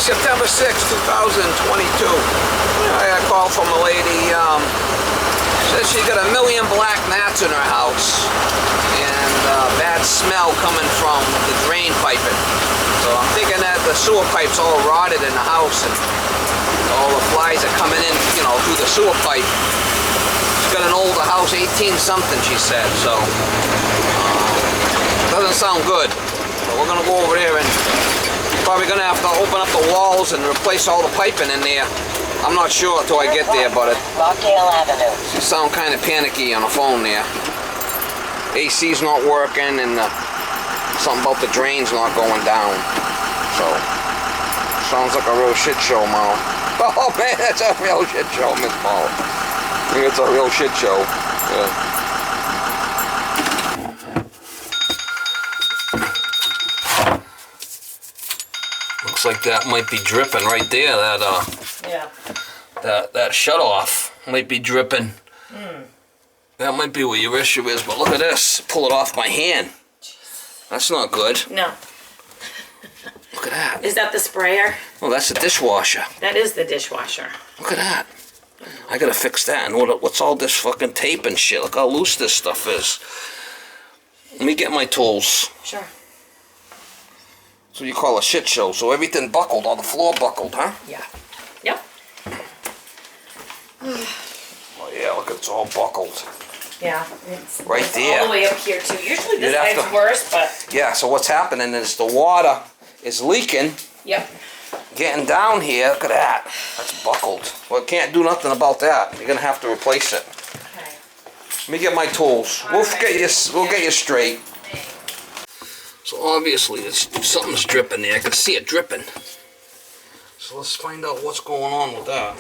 September 6, 2022. I got a call from a lady. Says she got 1 million black gnats in her house and bad smell coming from the drain piping. So I'm thinking that the sewer pipe's all rotted in the house and all the flies are coming in, you know, through the sewer pipe. She's got an older house, 18 something, she said. So doesn't sound good. But we're gonna go over there and probably gonna have to open up the walls and replace all the piping in there. I'm not sure until I get there, but she sound kind of panicky on the phone there. AC's not working and something about the drains not going down. So sounds like a real shit show, Mo. Oh man, that's a real shit show, Miss Mo. I think it's a real shit show. Yeah. Looks like that might be dripping right there. That shut off might be dripping. That might be what your issue is. But look at this. Pull it off my hand. That's not good. No. Look at that. Is that the sprayer? Oh, that's the dishwasher. That is the dishwasher. Look at that. I gotta fix that. And what's all this fucking tape and shit? Look how loose this stuff is. Let me get my tools. Sure. So you call a shit show. So everything buckled, all the floor buckled, huh? Yeah. Yep. Oh yeah, look, it's all buckled. Yeah. It's right there. All the way up here too. Usually this side's worse, but... Yeah, so what's happening is the water is leaking. Yep. Getting down here, look at that. That's buckled. Well, can't do nothing about that. You're gonna have to replace it. Okay. Let me get my tools. We'll get you straight. So obviously something's dripping there. I can see it dripping. So let's find out what's going on with that.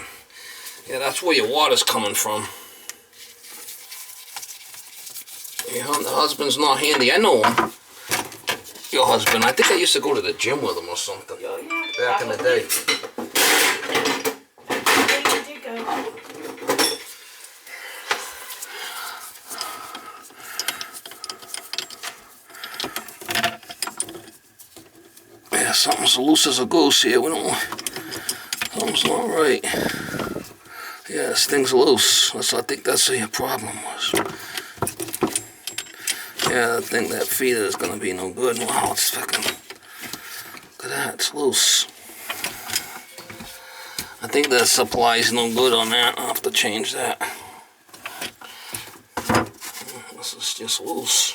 Yeah, that's where your water's coming from. The husband's not handy. I know him. Your husband. I think I used to go to the gym with him or something. Back in the day. Yeah, something's loose as a goose here. Something's not right. Yeah, this thing's loose. I think that's what your problem was. Yeah, I think that feeder is gonna be no good. Wow, it's fucking. Look at that, it's loose. I think the supply's no good on that. I'll have to change that. This is just loose.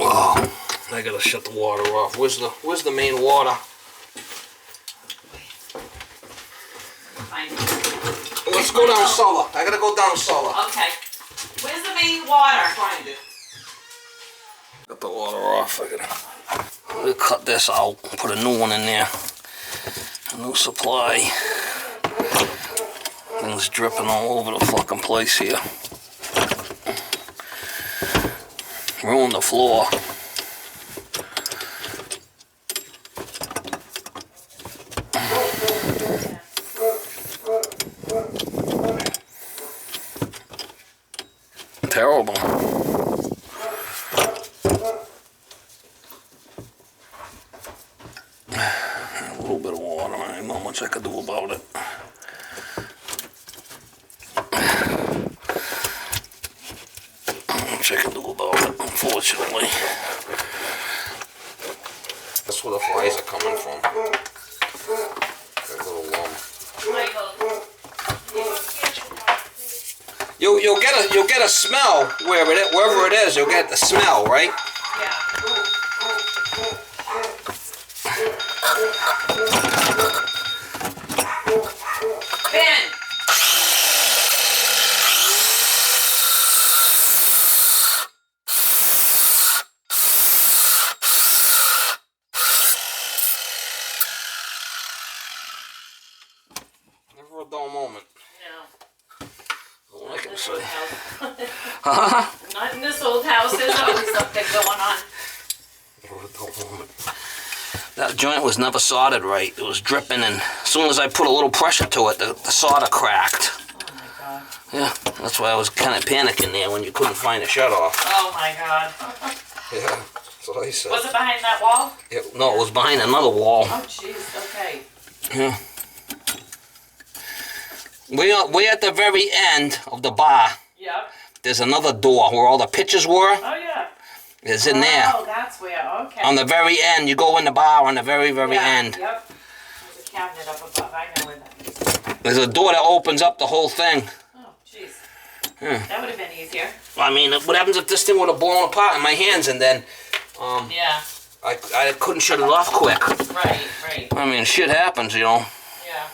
Oh, I gotta shut the water off. Where's the main water? Let's go down cellar. I gotta go down cellar. Okay. Where's the main water? Find it. Got the water off. We'll cut this out and put a new one in there. A new supply. Things dripping all over the fucking place here. Ruined the floor. Terrible. A little bit of water. I don't know how much I could do about it. Much I can do about it, unfortunately. That's where the flies are coming from. That little You'll get a smell wherever it is. You'll get the smell, right? Yeah. Ben. Never a dull moment. No. All I can say. Huh? Not in this old house. There's always something going on. Never a dull moment. That joint was never soldered right. It was dripping, and as soon as I put a little pressure to it, the solder cracked. Oh my God. Yeah, that's why I was kind of panicking there when you couldn't find a shut off. Oh my God. Yeah, that's what I said. Was it behind that wall? No, it was behind another wall. Oh jeez, okay. Yeah. We're at the very end of the bar. Yep. There's another door where all the pictures were. Oh yeah. It's in there. Oh, that's where, okay. On the very end, you go in the bar on the very, very end. Yep. There's a cabinet up above, I know where that is. There's a door that opens up the whole thing. Oh, jeez. Yeah. That would have been easier. I mean, what happens if this thing would have blown apart in my hands and then Yeah. I couldn't shut it off quick. Right, right. I mean, shit happens, you know. Yeah.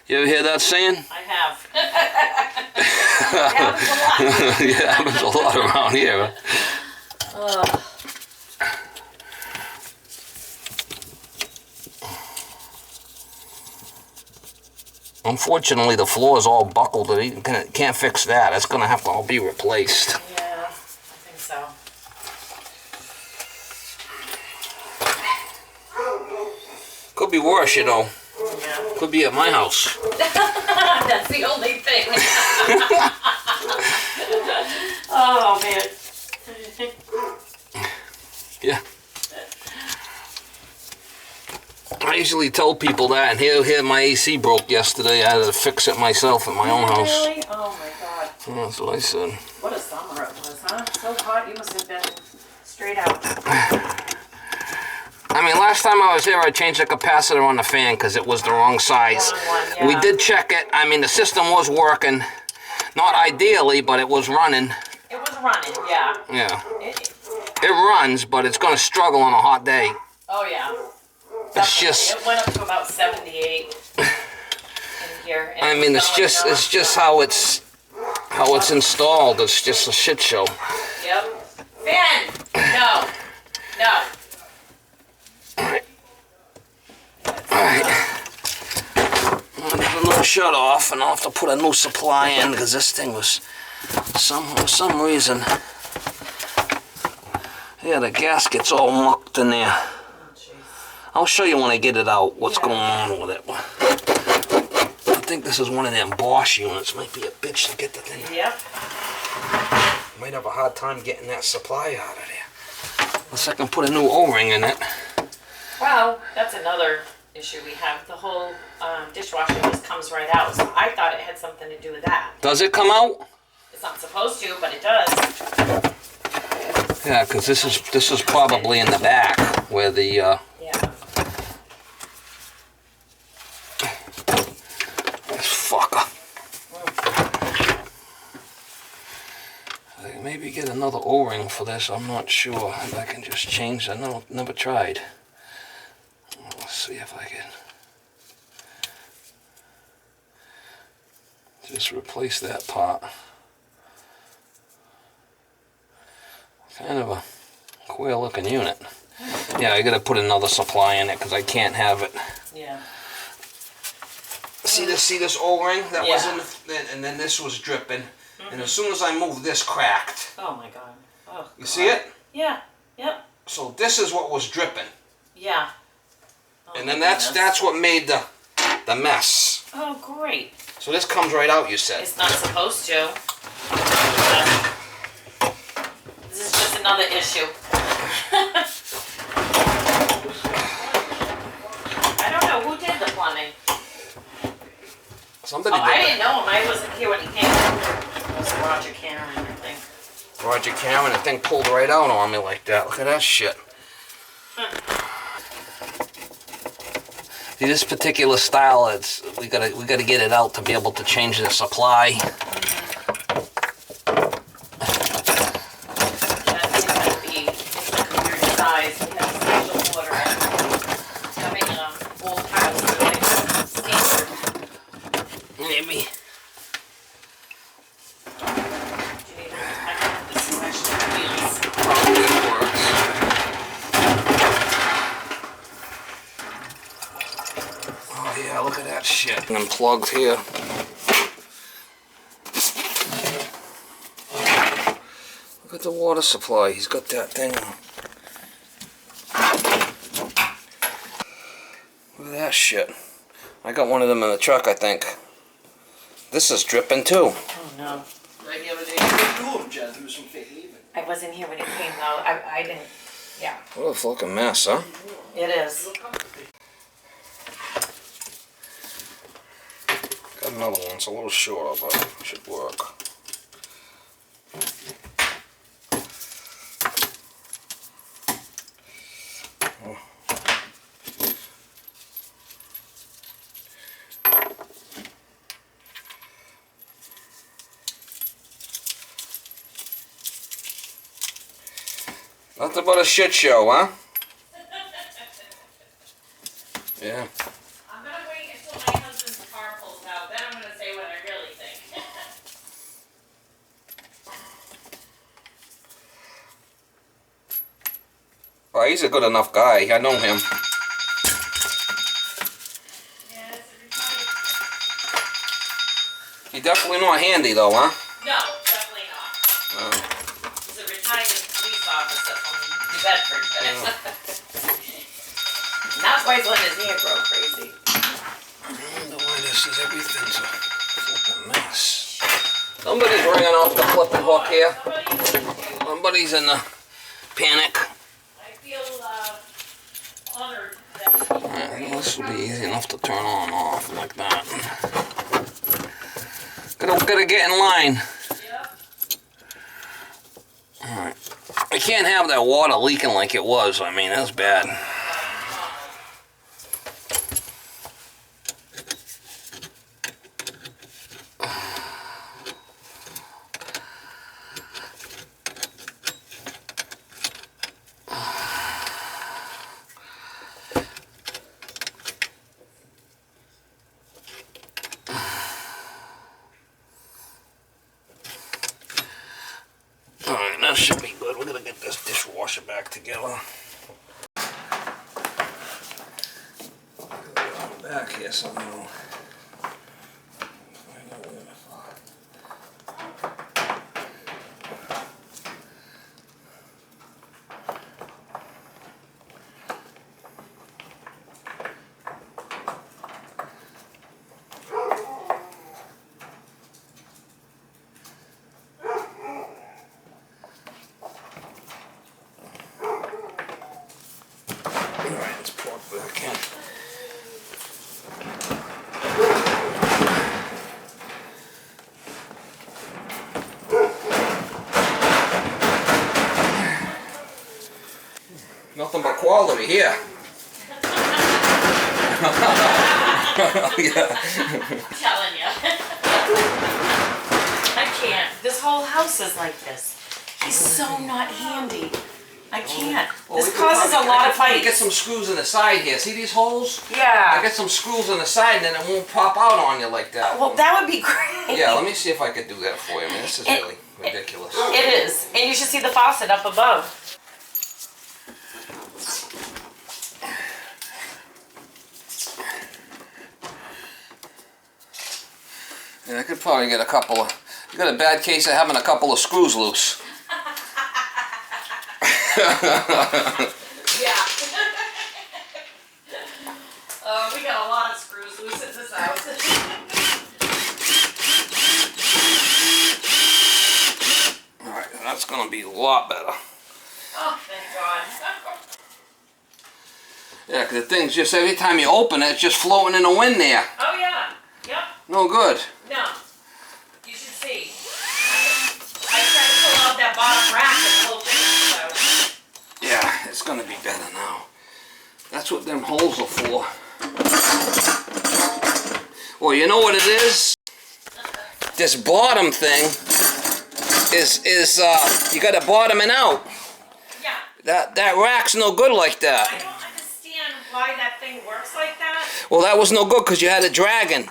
You ever hear that saying? I have. It happens a lot. Yeah, it happens a lot around here. Unfortunately, the floor is all buckled. Can't fix that. That's going to have to all be replaced. Yeah, I think so. Could be worse, you know. Yeah. Could be at my house. That's the only thing. Oh, man. Yeah. I usually tell people that, and here my AC broke yesterday. I had to fix it myself at my own house. Really? Oh, my God. Yeah, that's what I said. What a summer it was, huh? So hot, you must have been straight out. I mean, last time I was here, I changed the capacitor on the fan because it was the wrong size. Wrong one, yeah. We did check it. I mean, the system was working. Not ideally, but it was running. It was running, yeah. Yeah. It runs, but it's going to struggle on a hot day. Oh, yeah. It's just... It went up to about 78 in here. I mean, it's just how it's installed. It's just a shit show. Yep. Fan! No. No. Alright. There's a new shut off, and I'll have to put a new supply in because this thing was for some reason. Yeah, the gasket's all mucked in there. Oh, jeez. I'll show you when I get it out what's going on with it. I think this is one of them Bosch units. Might be a bitch to get the thing. Yep. Might have a hard time getting that supply out of there. Unless I can put a new O-ring in it. Well, that's another issue we have. The whole dishwasher just comes right out. So I thought it had something to do with that. Does it come out? It's not supposed to, but it does. Yeah, because this is probably in the back where the Yeah. this fucker. Maybe get another O-ring for this. I'm not sure if I can just change that. No, never tried. Let's see if I can just replace that part. Kind of a queer looking unit. Yeah, I gotta put another supply in it because I can't have it. Yeah. See this O-ring that Yeah. was in, and then this was dripping, and as soon as I moved, this cracked. Oh my God. Oh. You see it? Yeah. Yep. So this is what was dripping, Yeah. Oh, and then my goodness. that's what made the mess. Oh, great. So this comes right out. You said. It's not supposed to. This is just another issue. I don't know who did the plumbing. Somebody did I that. didn't know him. I wasn't here when he came. It was Roger Karen, I think. Roger Cameron, the thing pulled right out on me like that. Look at that shit. See, this particular style, we gotta get it out to be able to change the supply. That thing had to be it's like a weird size. We have a special order. Coming in an old house, so like standard. Maybe. Do you need a I have this special wheels. Probably works. Oh yeah, look at that shit. Unplugged here. Look at the water supply. He's got that thing. Look at that shit. I got one of them in the truck, I think. This is dripping too. Oh No. Right the other day, you do them, Jen, through some fake leaving. I wasn't here when it came out. I didn't. Yeah. What a fucking mess, huh? It is. Got another one. It's a little shorter, but it should work. Nothing but a shit show, huh? Yeah. I'm gonna wait until my husband's car pulls out. Then I'm gonna say what I really think. Oh, he's a good enough guy. I know him. Yeah, it's a retired. He's definitely not handy, though, huh? No, definitely not. Oh. He's a retired police officer from New Bedford. And that's why he's letting his hair grow crazy. I wonder why this is everything's a fucking mess. Somebody's ringing off the flipping hook here. Somebody's in the panic. I feel honored that. Alright, well, this will be easy enough to turn on and off like that. Gotta get in line. Yep. Alright. I can't have that water leaking like it was. I mean, that's bad. Alright, that should be good. We're gonna get this dishwasher back together. Back here somehow. Alright, let's pour it back in. Nothing but quality here. Yeah. I'm telling you. I can't. This whole house is like this. He's so not handy. I can't. This causes a lot of fights. Get some screws in the side here. See these holes? I Yeah. get some screws in the side and then it won't pop out on you like that. Well, that would be great. Yeah, let me see if I could do that for you. I mean, this is really ridiculous. It is. And you should see the faucet up above. Yeah, I could probably get a couple of... You got a bad case of having a couple of screws loose. Yeah. We got a lot of screws loose in this house. Alright, that's going to be a lot better. Oh, thank God. Yeah, because the thing's just, every time you open it, it's just floating in the wind there. Oh, yeah. Yep. No good. No. You should see. I tried to pull out that bottom rack and the whole thing was out. Yeah, it's going to be better now. That's what them holes are for. Well, you know what it is? This bottom thing is you got to bottom it out. Yeah. That rack's no good like I that. don't understand why that thing works like that. Well, that was no good because you had it dragging.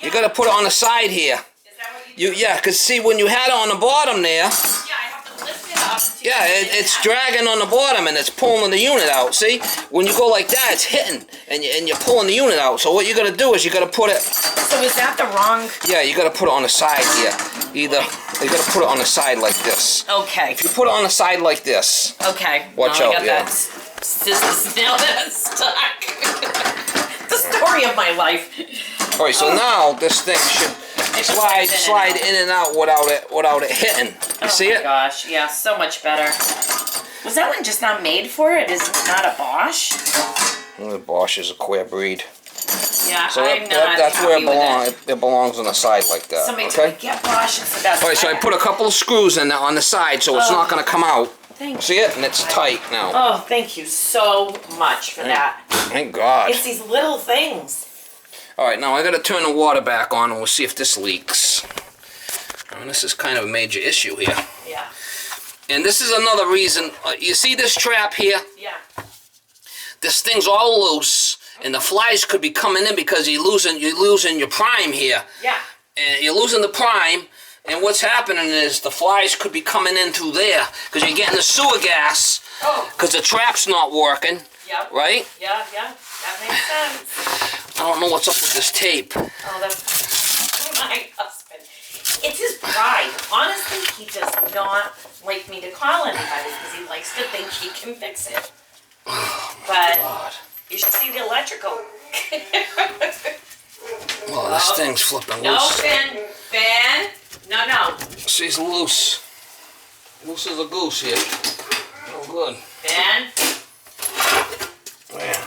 You got to put it on the side here. Is that what you do? Yeah, because see, when you had it on the bottom there, Yeah, I have to lift it up. To yeah, get it's out. dragging on the bottom and it's pulling the unit out. See, when you go like that, it's hitting and you're pulling the unit out. So what you got to do is you got to put it. So is that the wrong? Yeah, you got to put it on the side here. Either you got to put it on the side like this. Okay. If you put it on the side like this, Okay. Watch now out, I got yeah. that sister nail that stuck. The story of my life. all right. So now this thing slide in and out without it hitting. You see it? Oh my gosh, yeah, so much better. Was that one just not made for it? Is it not a Bosch? Well, the Bosch is a queer breed. Yeah, So I'm not that's happy where with it. it belongs on the side like that. Somebody okay? told me, get Bosch, it's the best. All right, so I put a couple of screws in there on the side so it's not going to come out. Thank you. See it? And it's tight now. Oh, thank you so much for that. Thank God. It's these little things. All right, now I got to turn the water back on and we'll see if this leaks. And this is kind of a major issue here. Yeah. And this is another reason. You see this trap here? Yeah. This thing's all loose, and the flies could be coming in because you're losing your prime here. Yeah. And you're losing the prime, and what's happening is the flies could be coming in through there because you're getting the sewer gas because the trap's not working. Yep. Right? Yeah, yeah. That makes sense. I don't know what's up with this tape. Oh, that's my husband. It's his pride. Honestly, he does not like me to call anybody because he likes to think he can fix it. But God. you should see the electrical. Oh, this thing's flipping No, loose. Ben. No. She's loose. Loose as a goose here. Oh, good. Ben. Man.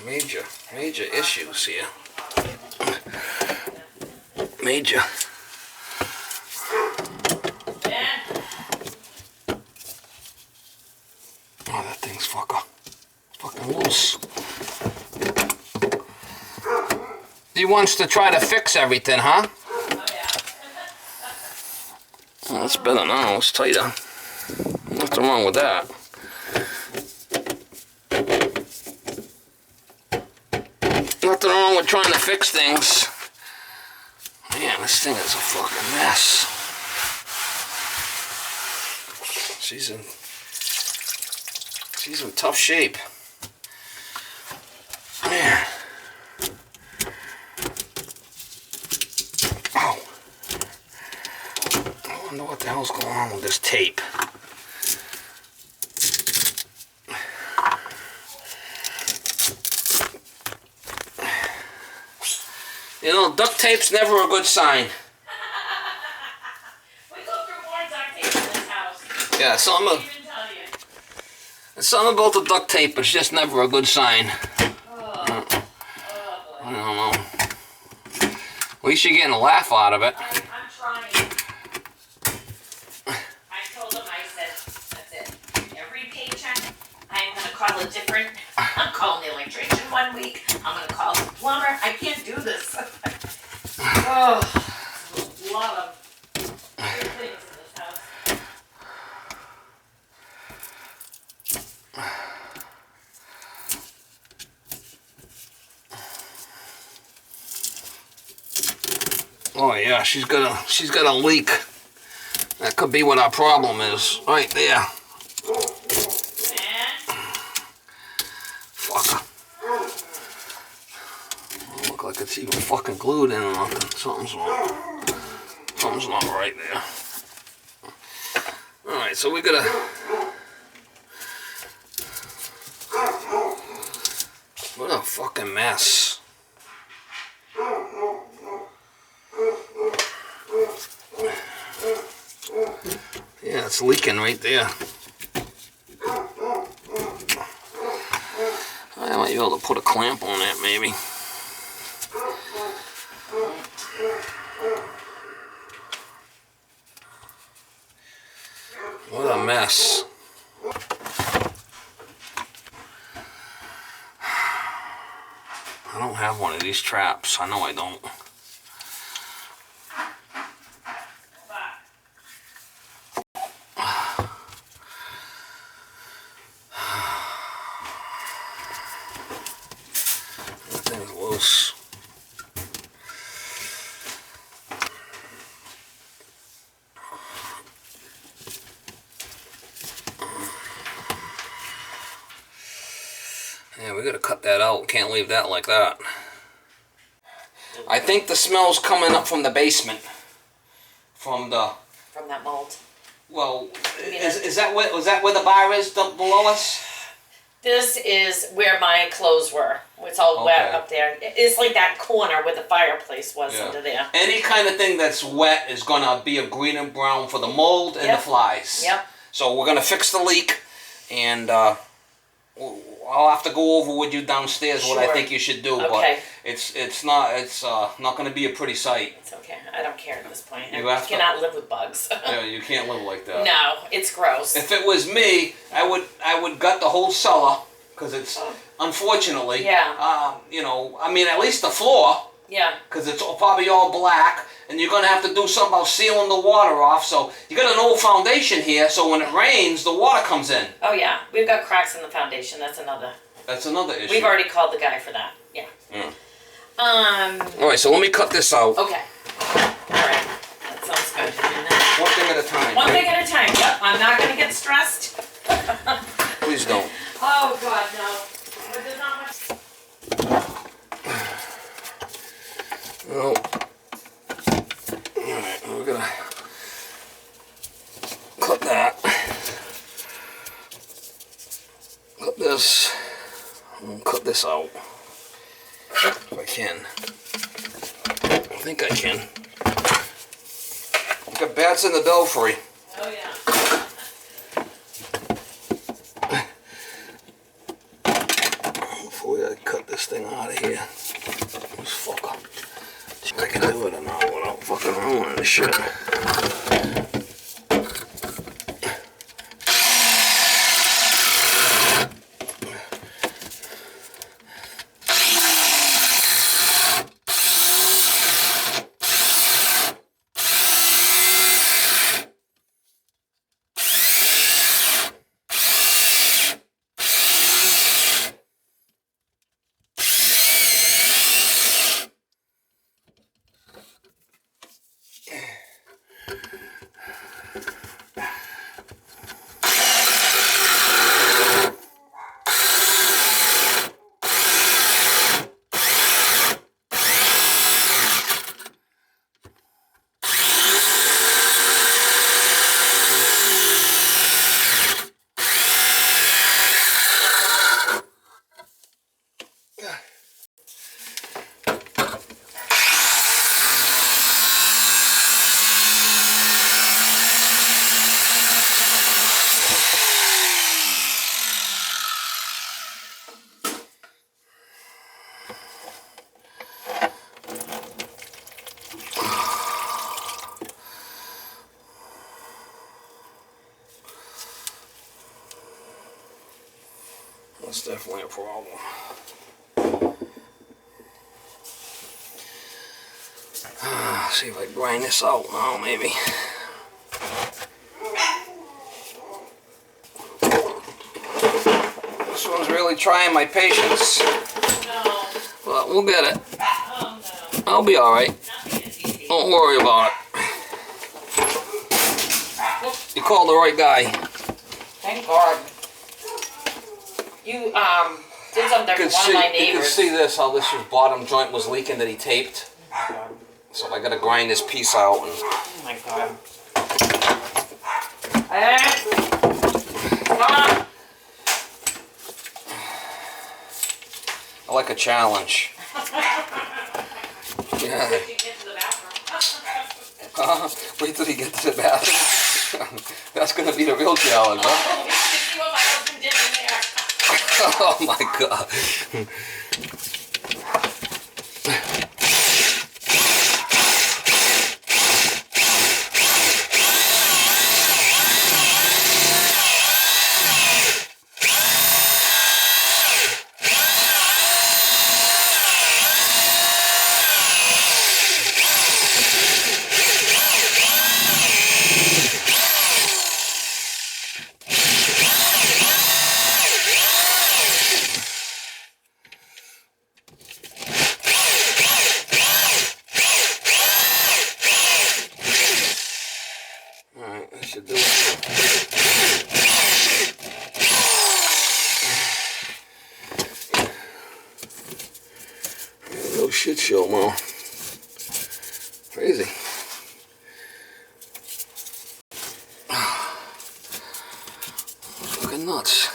Major issues here. Major. Ben. Oh, that thing's fucking loose. He wants to try to fix everything, huh? Oh, yeah. Well, it's better now. It's tighter. Nothing wrong with that. Nothing wrong with trying to fix things. Man, this thing is a fucking mess. She's in tough shape. Man. Oh. I wonder what the hell's going on with this tape. You know, duct tape's never a good sign. We go through more duct tape in this house. Yeah, something about the duct tape, it's just never a good sign. I don't know. At least you're getting a laugh out of it. I'm trying. I told him, I said, that's it. Every paycheck, I'm going to call a different. I'm calling the electrician one week. I'm going to call the plumber. I can't do this. Oh, there's a lot of good things in this house. Oh yeah, she's got a leak. That could be what our problem is. Right there. Fucker. Look like it's even fucking glued in or nothing. Something's wrong. Something's not right there. Alright, so we gotta... What a fucking mess. Yeah, it's leaking right there. I might be able to put a clamp on that, maybe. What a mess. I don't have one of these traps. I know I don't. Loose. Yeah, we gotta cut that out. Can't leave that like that. I think the smell's coming up from the basement. From that mold. Well, is that where the bar is below us? This is where my clothes were. It's all wet Okay. up there. It's like that corner where the fireplace was Yeah. under there. Any kind of thing that's wet is gonna be a green and brown for the mold and Yep. the flies. Yep. So we're gonna fix the leak, and I'll have to go over with you downstairs what I Sure. think you should do. Okay. But it's not gonna be a pretty sight. It's okay. I don't care at this point. You I have to- cannot live with bugs. Yeah, you can't live like that. No, it's gross. If it was me, I would gut the whole cellar, because it's unfortunately. Yeah. I mean, at least the floor. Yeah. Because it's probably all black, and you're going to have to do something about sealing the water off. So you got an old foundation here, so when it rains, the water comes in. Oh yeah, we've got cracks in the foundation. That's another issue. We've already called the guy for that. Yeah. All right, so let me cut this out. Okay. All right. That sounds good. One thing at a time. One thing at a time. Yep. I'm not gonna get stressed. Please don't. Oh God, no. But there's not much. No. All right, we're gonna cut that. Cut this. And cut this out. If I can. I think I can. Got bats in the belfry. Oh yeah. Before I cut this thing out of here. This fucker. See if I can do it or not without fucking ruining the shit. That's definitely a problem. See if I grind this out now, maybe. This one's really trying my patience. No. But we'll get it. Oh no. I'll be alright. Nothing is easy. Don't worry about it. You called the right guy. Thank God. You did something for one of my You can neighbors. see this, how this bottom joint was leaking that he taped. So I gotta grind this piece out. And Oh my God. Come on. I like a challenge. Yeah. Did you get to the bathroom? Wait till you get to the bathroom. That's gonna be the real challenge, huh? Oh, see what my husband did in there. Oh my God. Alright, that should do it. No shit show, Mo. Crazy. Fucking nuts.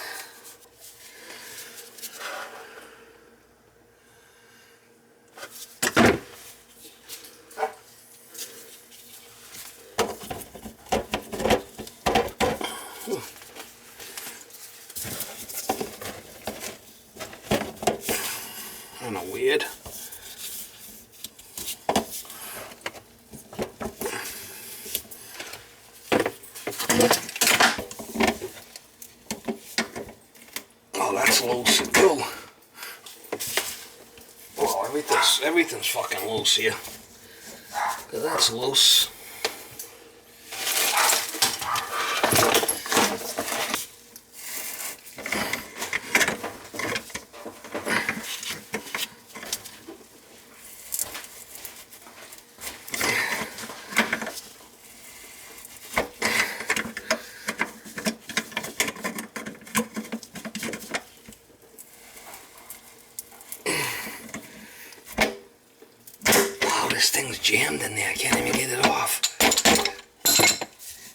that's loose too. Oh, everything's fucking loose here. That's loose. This thing's jammed in there. I can't even get it off.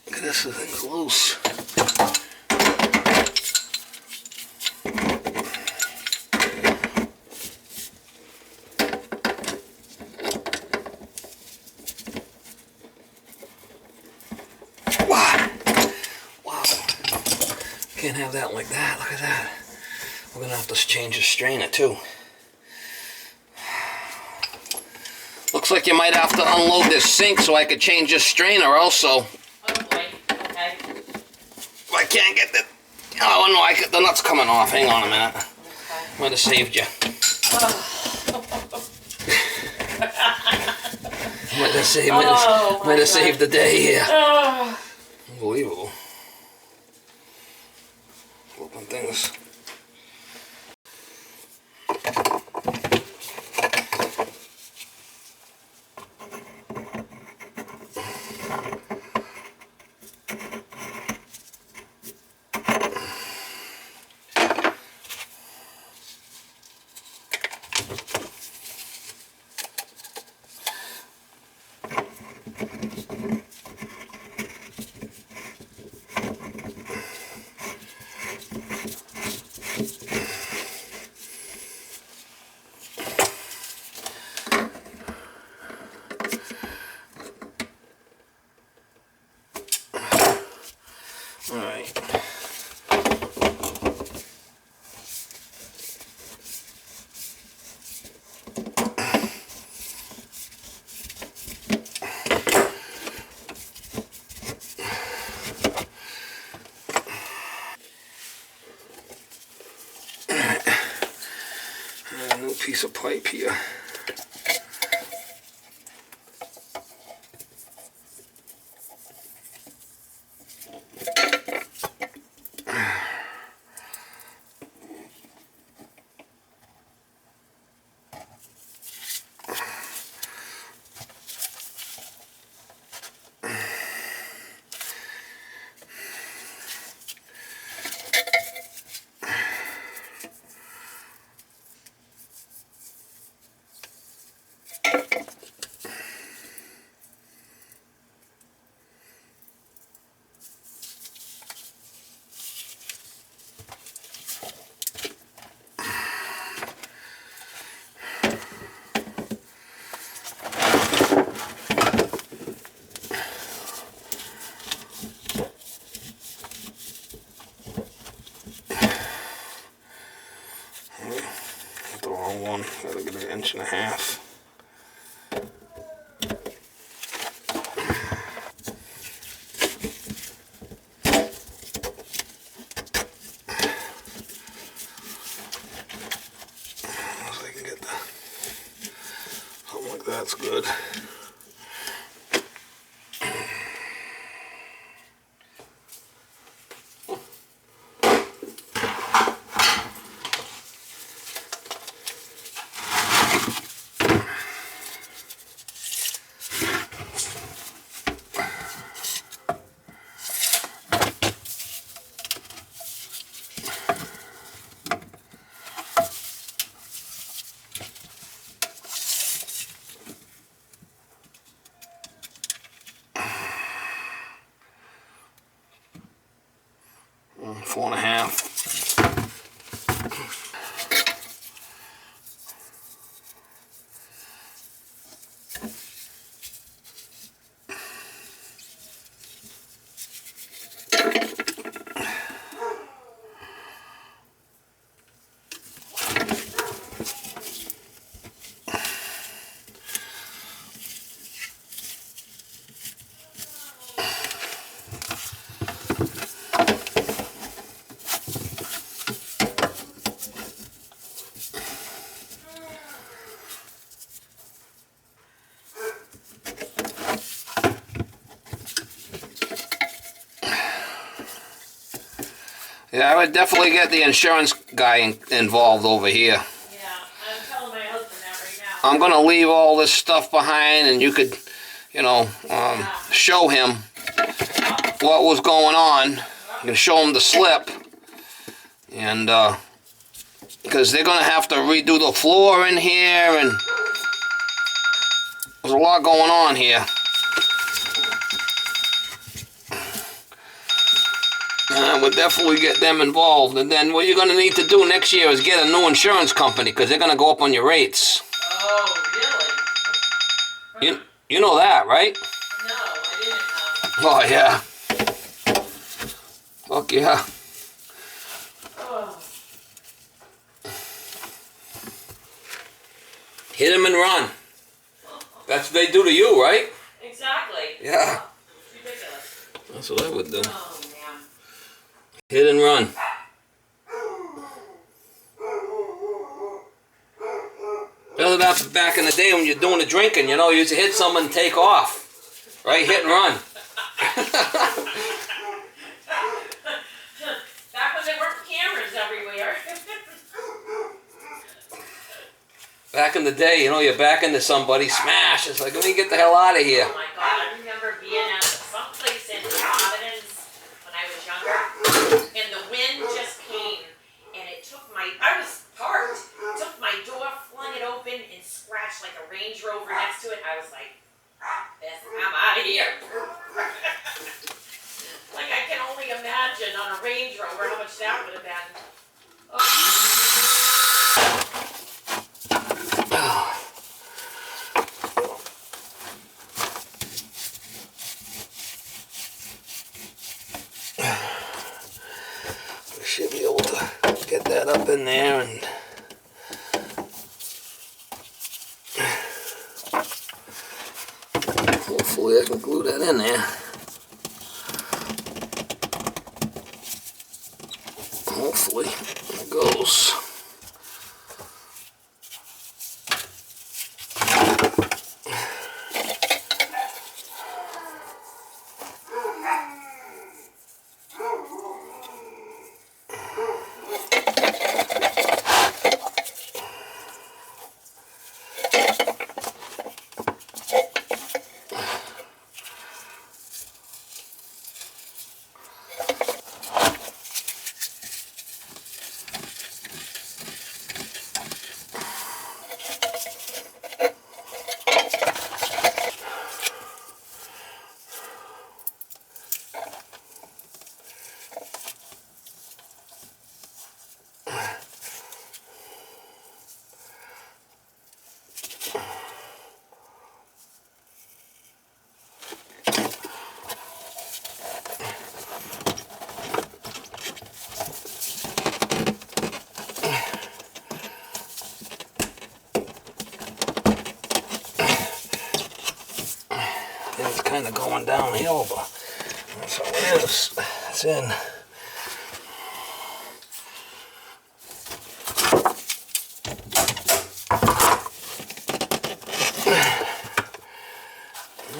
Look at this, the thing's loose. Wow. Wow. Can't have that like that. Look at that. We're gonna have to change the strainer too. Looks like you might have to unload this sink so I could change this strainer also. Oh boy, okay. I can't get the... Oh no, the nut's coming off. Hang on a minute. Okay. Might have saved you. Might have saved the day here. Oh. Unbelievable. Open things. All right. A new piece of pipe here. The wrong one. Gotta get 1.5 inches. I can get that. Something like that's good. Four and a half. Yeah, I would definitely get the insurance guy involved over here. Yeah, I'm telling my husband that right now. I'm gonna leave all this stuff behind, and you could, you know, show him what was going on. You can show him the slip, and because they're gonna have to redo the floor in here, and there's a lot going on here. And I would definitely get them involved. And then what you're going to need to do next year is get a new insurance company, because they're going to go up on your rates. Oh, really? You know that, right? No, I didn't know. Oh, yeah. Fuck yeah. Oh. Hit him and run. That's what they do to you, right? Exactly. Yeah. It's ridiculous. That's what I would do. Oh, man. Hit and run. Other than back in the day when you're doing the drinking, you know, you used to hit someone and take off. Right? Hit and run. Back when there weren't cameras everywhere. Back in the day, you know, you're back into somebody, smash. It's like, let me get the hell out of here. Oh my God, I remember being at someplace in Providence when I was younger, and the wind just came, and it took I was parked, took my door, flung it open, and scratched like a Range Rover next to it. I was like, I'm out of here. Like, I can only imagine on a Range Rover how much that would have been. Oh. We should be able to get that up in there, and hopefully I can glue that in there. Hopefully it goes. It's kind of going downhill, but that's all it is. It's in.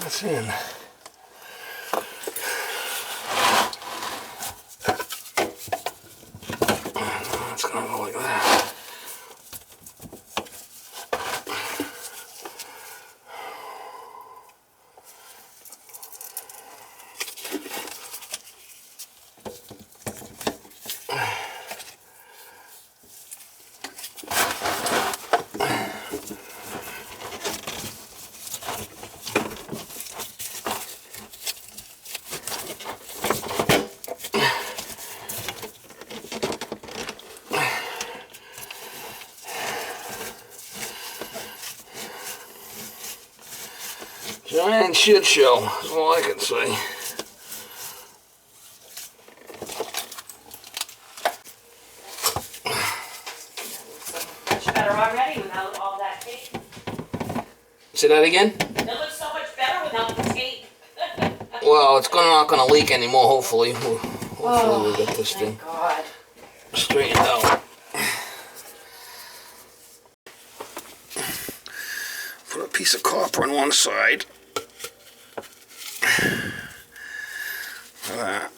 That's in. It's gonna go like that. Giant shit show, is all I can say. Much better already without all that tape. Say that again? It looks so much better without the tape. Well, it's not gonna leak anymore, hopefully. Hopefully we'll get this thing God. straightened out. Put a piece of copper on one side. Like that.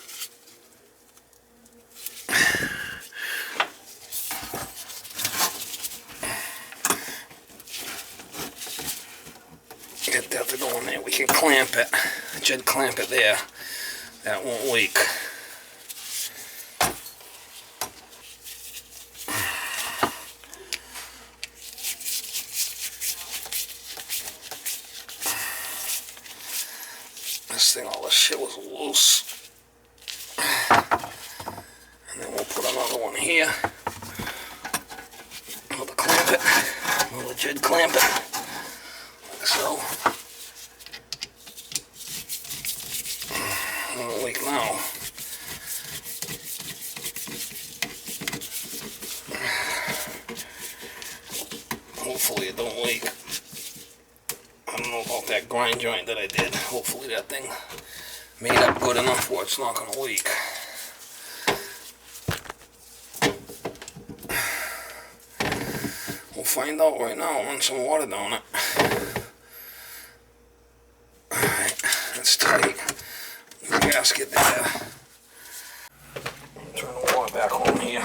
go in there. We can clamp it. Jed clamp it there. That won't leak. This thing, all this shit was loose. And then we'll put another one here. Another clamp it. Another Jed clamp it. Like so. Won't leak now. Hopefully it don't leak. I don't know about that grind joint that I did. Hopefully that thing made up good enough where it's not going to leak. We'll find out right now. Run some water down it. Alright, that's tight. The gasket there. Turn the water back on here.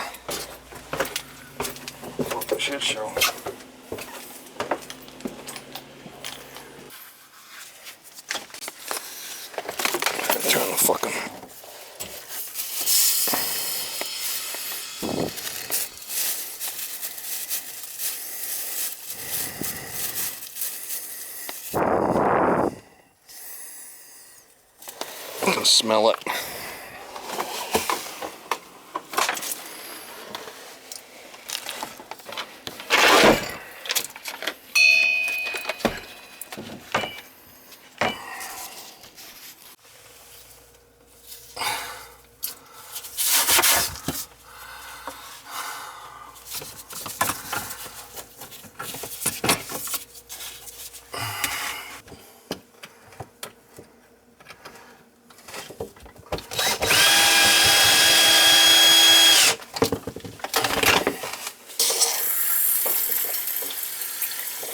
What the shit show. Turn the fucking... I can smell it.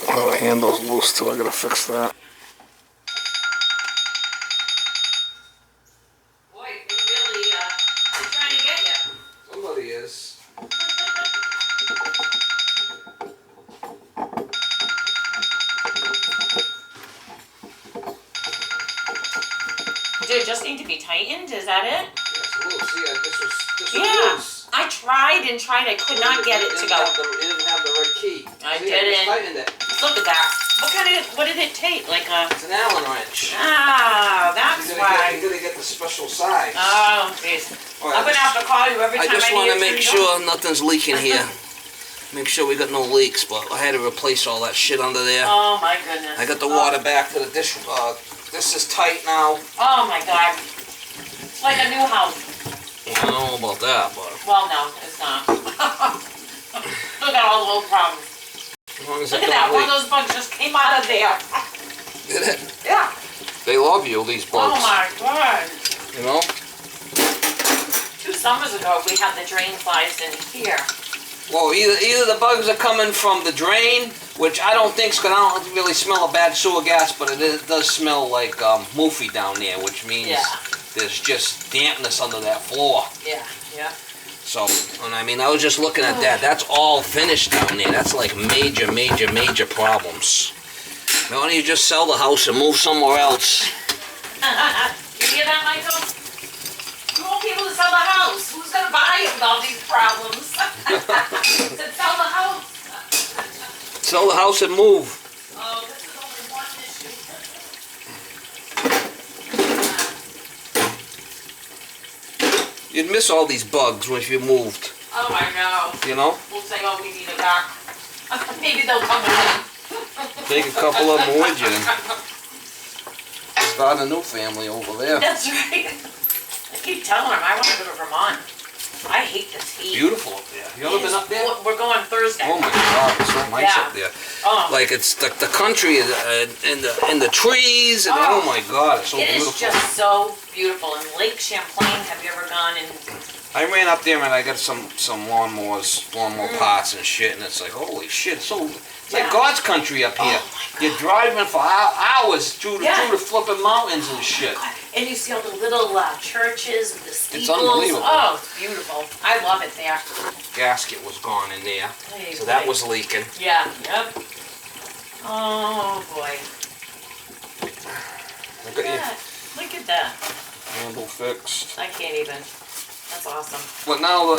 Oh, the handle's loose too, I gotta fix that. Boy, they really, they're trying to get you. Somebody is. Did it just need to be tightened? Is that it? Yeah, it's loose. Yeah, this was Yeah. loose. I tried and tried. I could not get it to go. You didn't have the right key. I See, didn't. I just tightened it. Look at that. What did it take? Like a... It's an Allen wrench. Ah, that's why. You gotta get the special size. Oh, jeez. All I'm right, gonna have to call you every I time just I want need to a make change sure nothing's leaking here. Make sure we got no leaks, but I had to replace all that shit under there. Oh my goodness. I got the water back to the dish. This is tight now. Oh my god. It's like a new house. I don't know about that, but Well, no, it's not. Still got all the little problems. as long as Look it at that. don't One of leak. those bugs just came out of there. Did it? Yeah. They love you, these bugs. Oh my god. You know? 2 summers ago, we had the drain flies in here. Well, either the bugs are coming from the drain, which I don't think, because I don't really smell a bad sewer gas, but it does smell like moofy down there, which means there's just dampness under that floor. Yeah, yeah. So, and I mean, I was just looking at that. That's all finished down there. That's like major, major, major problems. Why don't you just sell the house and move somewhere else? You hear that, Michael? You won't be able to sell the house. Who's gonna buy it with all these problems? Said sell the house. Sell the house and move. Oh, this is only one issue. You'd miss all these bugs once you moved, Oh, I know. you know? We'll say, oh, we need it back. Maybe they'll come again. Take a couple of them with you and start a new family over there. That's right. I keep telling them I want to go to Vermont. I hate this heat. Beautiful up there. You ever been up there? We're going Thursday. Oh my God, it's so nice Yeah. up there. Oh. Like it's the country in the trees and oh my God, it's so It beautiful. is just so beautiful. And Lake Champlain, have you ever gone in? I ran up there and I got some lawnmower parts and shit, and it's like holy shit, it's like God's country up here. You're driving for hours through the flipping mountains and shit. And you see all the little churches with the steeples. It's unbelievable. Oh, it's beautiful. I love it there. Gasket was gone in there, Hey, so that boy. was leaking. Yeah, yep. Oh, boy. Look at that. Look at that. Handle fixed. I can't even. That's awesome. But now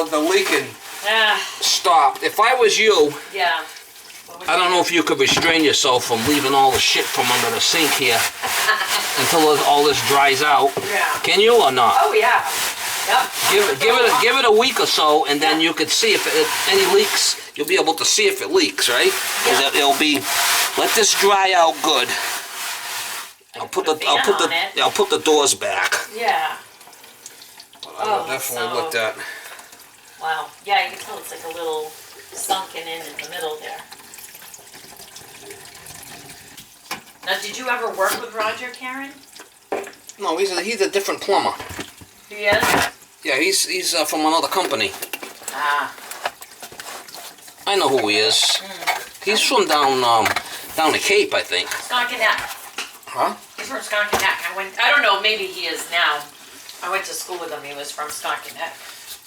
the leaking Ah, stopped. If I was you, yeah. What would I you don't do? know if you could restrain yourself from leaving all the shit from under the sink here until all this dries out. Yeah. Can you or not? Oh yeah. Yep. Give it a week or so, and then you could see if any leaks. You'll be able to see if it leaks, right? 'Cause Yeah. it'll be. Let this dry out good. I'll put a fan on it. I'll put the doors back. Yeah. But I will Oh, definitely so- look at. Wow. Yeah, you can tell it's like a little sunken in the middle there. Now, did you ever work with Roger, Karen? No, he's a different plumber. He is? Yeah, he's from another company. Ah. I know who he is. He's from down the Cape, I think. Sconkanek. Huh? He's from Sconkanek. I don't know, maybe he is now. I went to school with him. He was from Sconkanek.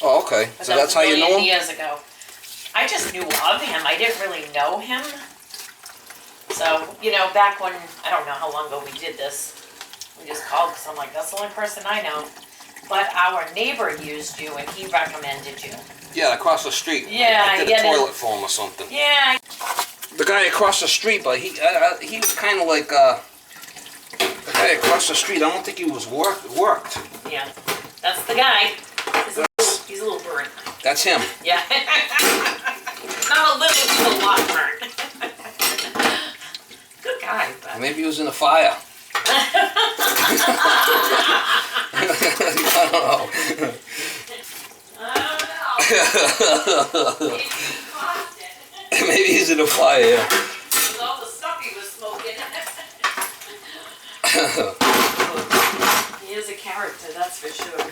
Oh, okay. But So that that's was how you a know million him? years ago. I just knew of him. I didn't really know him. So, back when, I don't know how long ago we did this. We just called because I'm like, that's the only person I know. But our neighbor used you and he recommended you. Yeah, across the street. Yeah, I did yeah, a toilet for him or something. Yeah. The guy across the street, but he was kind of like the guy across the street. I don't think he was worked. Yeah. That's the guy. He's a little burnt. That's him. Yeah. Not a little, he's a lot burnt. Good guy, but. Maybe he was in a fire. I don't know. Maybe he caused it. Maybe he's in a fire. Yeah. With all the stuff he was smoking. He is a character, that's for sure.